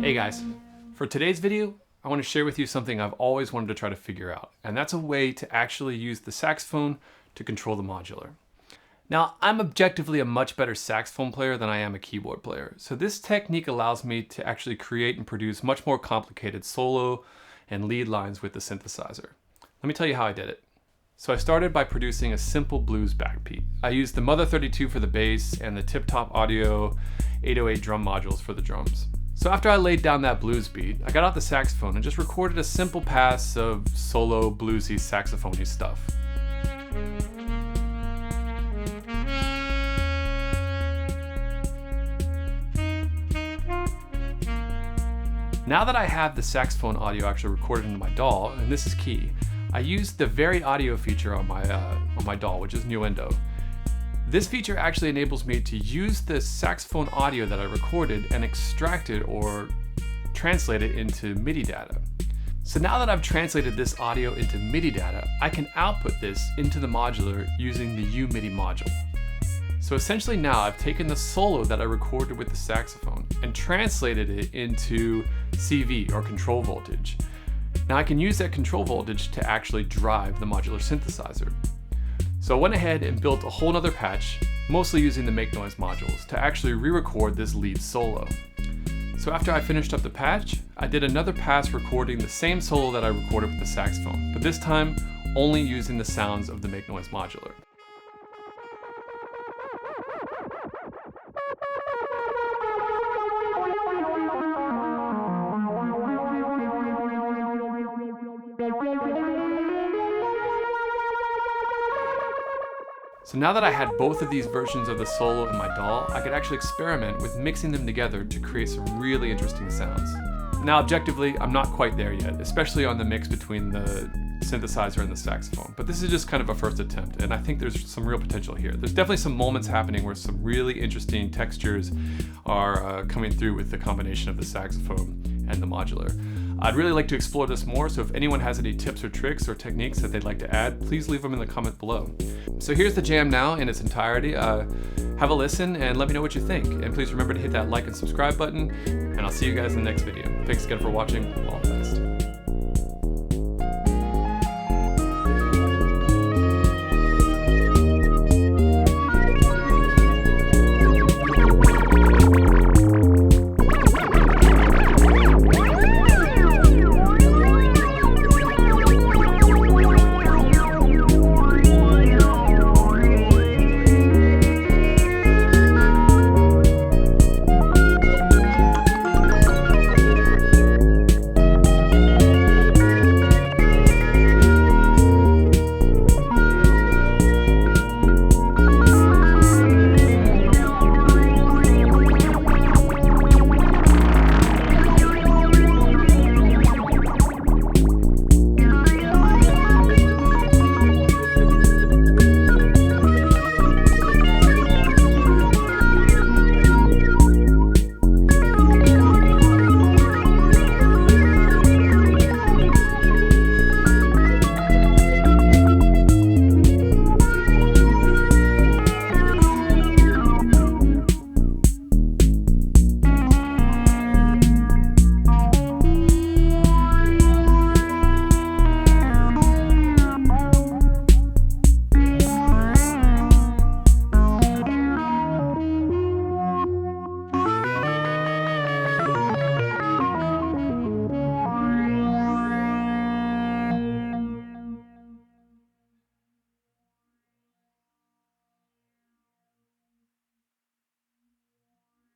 Hey guys, for today's video, I want to share with you something I've always wanted to try to figure out, and that's a way to actually use the saxophone to control the modular. Now, I'm objectively a much better saxophone player than I am a keyboard player, so this technique allows me to actually create and produce much more complicated solo and lead lines with the synthesizer. Let me tell you how I did it. So I started by producing a simple blues backbeat. I used the Mother 32 for the bass and the Tip Top Audio 808 drum modules for the drums. So after I laid down that blues beat, I got out the saxophone and just recorded a simple pass of solo bluesy saxophone-y stuff. Now that I have the saxophone audio actually recorded into my DAW, and this is key, I used the Very Audio feature on my DAW, which is Nuendo. This feature actually enables me to use the saxophone audio that I recorded and extract it or translate it into MIDI data. So now that I've translated this audio into MIDI data, I can output this into the modular using the UMIDI module. So essentially now I've taken the solo that I recorded with the saxophone and translated it into CV or control voltage. Now I can use that control voltage to actually drive the modular synthesizer. So I went ahead and built a whole nother patch, mostly using the MakeNoise modules, to actually re-record this lead solo. So after I finished up the patch, I did another pass recording the same solo that I recorded with the saxophone, but this time only using the sounds of the MakeNoise modular. So now that I had both of these versions of the solo in my DAW, I could actually experiment with mixing them together to create some really interesting sounds. Now objectively, I'm not quite there yet, especially on the mix between the synthesizer and the saxophone, but this is just kind of a first attempt, and I think there's some real potential here. There's definitely some moments happening where some really interesting textures are coming through with the combination of the saxophone and the modular. I'd really like to explore this more, so if anyone has any tips or tricks or techniques that they'd like to add, please leave them in the comment below. So here's the jam now in its entirety. Have a listen and let me know what you think. And please remember to hit that like and subscribe button, and I'll see you guys in the next video. Thanks again for watching.